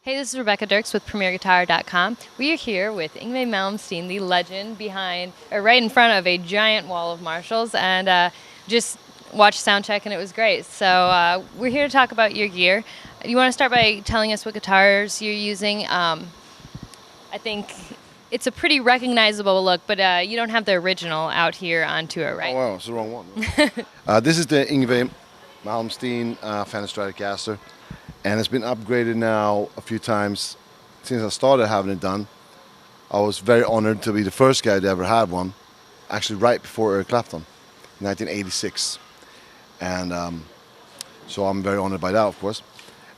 Hey, this is Rebecca Dirks with PremierGuitar.com. We are here with Yngwie Malmsteen, the legend behind, or right in front of a giant wall of Marshalls, and just watched soundcheck and it was great. So we're here to talk about your gear. You want to start by telling us what guitars you're using? I think it's a pretty recognizable look, but you don't have the original out here on tour, right? Oh, wow, it's the wrong one. This is the Yngwie Malmsteen Fender Stratocaster, and it's been upgraded now a few times since I started having it done. I was very honored to be the first guy that ever had one, actually right before Eric Clapton, 1986. And so I'm very honored by that, of course.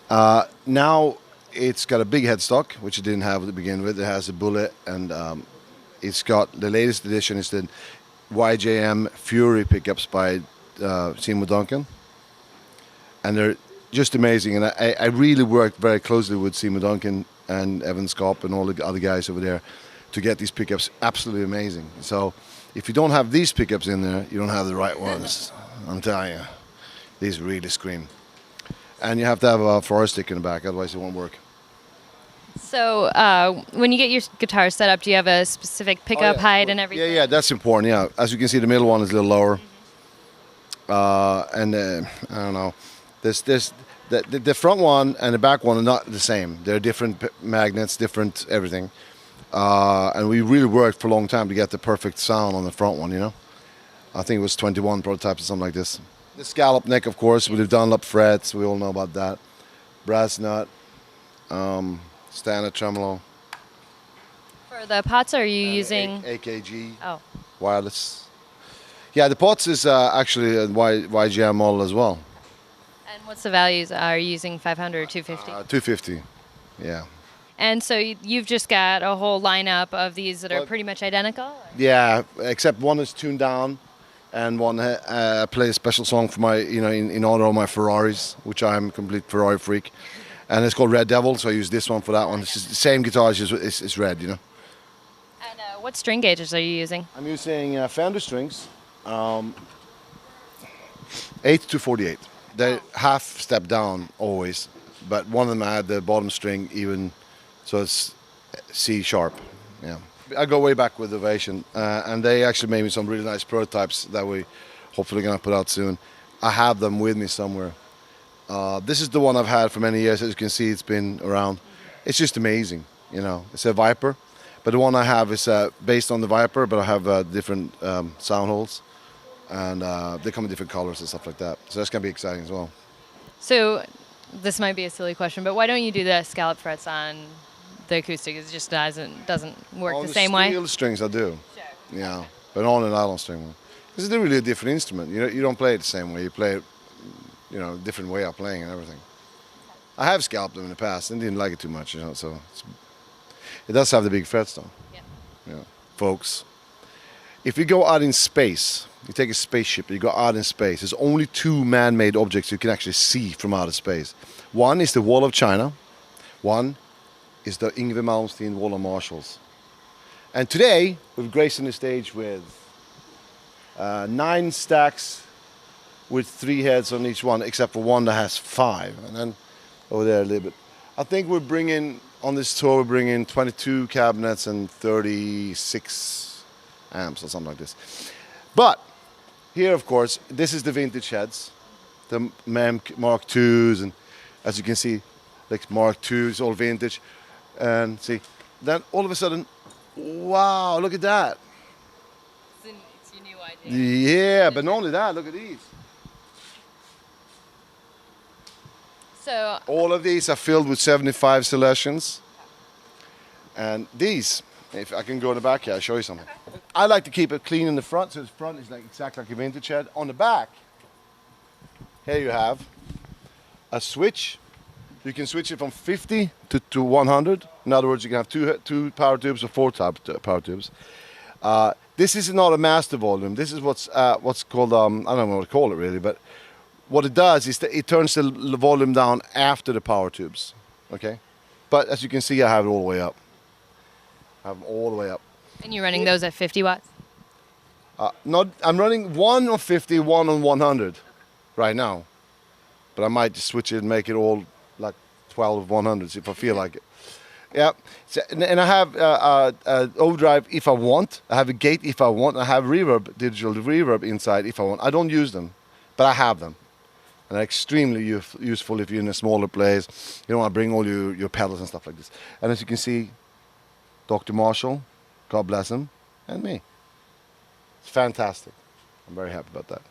Now it's got a big headstock, which it didn't have to begin with. It has a bullet, and it's got the latest edition is the YJM Fury pickups by Seymour Duncan, and they're just amazing. And I really worked very closely with Seymour Duncan and Evan Scopp and all the other guys over there to get these pickups absolutely amazing. So if you don't have these pickups in there, you don't have the right ones. I'm telling you, these really scream. And you have to have a Ferrari stick in the back, otherwise it won't work. So when you get your guitar set up, do you have a specific pickup height and everything? Yeah, that's important. Yeah, as you can see, the middle one is a little lower, and I don't know. The front one and the back one are not the same. They're different magnets, different everything, and we really worked for a long time to get the perfect sound on the front one. You know, I think it was 21 prototypes or something like this. The scallop neck, of course, with the Dunlop frets. We all know about that. Brass nut, standard tremolo. For the pots, are you using AKG? Oh, Wireless. Yeah, the pots is actually a YGM model as well. and what's the values? Are you using 500 or 250? 250, yeah. And so you've just got a whole lineup of these that are pretty much identical? Or? Yeah, except one is tuned down, and one play a special song for my, in honor of my Ferraris, which I'm a complete Ferrari freak, and it's called Red Devil. So I use this one for that one. It's just the same guitar, it's red, And what string gauges are you using? I'm using Fender strings, 8 to 48. They're half step down always, but one of them I had the bottom string even, so it's C sharp. Yeah, I go way back with Ovation, and they actually made me some really nice prototypes that we hopefully gonna put out soon. I have them with me somewhere. This is the one I've had for many years. As you can see, it's been around. It's just amazing, It's a Viper, but the one I have is based on the Viper, but I have different sound holes, and they come in different colors and stuff like that. So that's gonna be exciting as well. So this might be a silly question, but why don't you do the scallop frets on the acoustic? It just doesn't work On the same way? On the steel strings I do. Sure. Yeah, but on the nylon string, this is really a different instrument. You don't play it the same way. You play it, a different way of playing and everything. I have scalloped them in the past and didn't like it too much, so it does have the big frets though. Yeah. Folks, if you go out in space, you take a spaceship, you go out in space, there's only two man-made objects you can actually see from outer space. One is the Wall of China, one is the Yngwie Malmsteen Wall of Marshalls. And today, we've gracing the stage with 9 stacks with 3 heads on each one, except for one that has 5. And then over there a little bit. I think we're bringing, on this tour, we're bringing 22 cabinets and 36 amps or something like this. But here, of course, this is the vintage heads, the Mark IIs, and as you can see, like Mark IIs, all vintage. And see, then all of a sudden, wow, look at that. It's your new idea. Yeah, but not only that, look at these. So All of these are filled with 75 selections. And these, if I can go in the back here, I'll show you something. Okay. I like to keep it clean in the front, so the front is like exactly like a vintage head. On the back, here you have a switch. You can switch it from 50 to 100. In other words, you can have two power tubes or 4 power tubes. This is not a master volume. This is what's called, I don't know what to call it really, but what it does is that it turns the volume down after the power tubes, okay? But as you can see, I have it all the way up. I have them all the way up. And you're running those at 50 watts? I'm running one on 50, one on 100 right now. But I might just switch it and make it all like 12 100s if I feel like it. Yeah, so, and I have overdrive if I want. I have a gate if I want. I have reverb, digital reverb inside if I want. I don't use them, but I have them. And they're extremely useful if you're in a smaller place. You don't want to bring all your pedals and stuff like this. And as you can see, Dr. Marshall, God bless him, and me. It's fantastic. I'm very happy about that.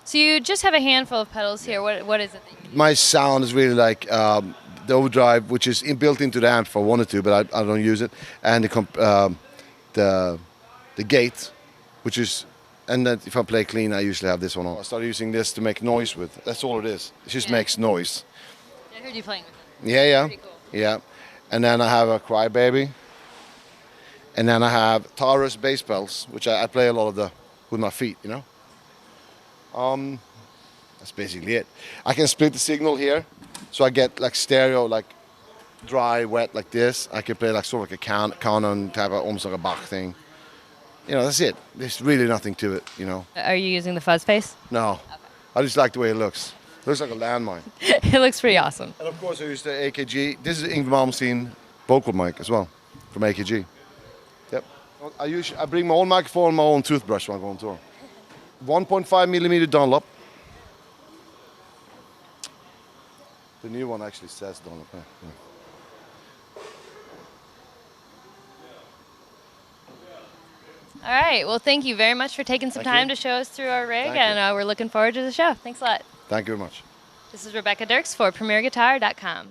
So you just have a handful of pedals here. What is it that you use? My sound is really like the overdrive, which is built into the amp if I wanted to, but I don't use it. And the gate, which is, and then if I play clean, I usually have this one on. I started using this to make noise with. That's all it is. It just makes noise. I heard you playing with it. Yeah. Pretty cool. Yeah. And then I have a Crybaby. And then I have Taurus bass bells, which I play a lot of with my feet, you know. That's basically it. I can split the signal here, so I get like stereo, like dry, wet, like this. I can play like sort of like a canon type of, almost like a Bach thing. You know, that's it. There's really nothing to it, you know. Are you using the fuzz face? No, okay. I just like the way it looks. It looks like a landmine. It looks pretty awesome. And of course I use the AKG. This is Yngwie Malmsteen vocal mic as well, from AKG. Yep. I bring my own microphone and my own toothbrush when I go on tour. 1.5 millimeter Dunlop. The new one actually says Dunlop. Yeah. All right. Well, thank you very much for taking some time to show us through our rig, and we're looking forward to the show. Thanks a lot. Thank you very much. This is Rebecca Dirks for PremierGuitar.com.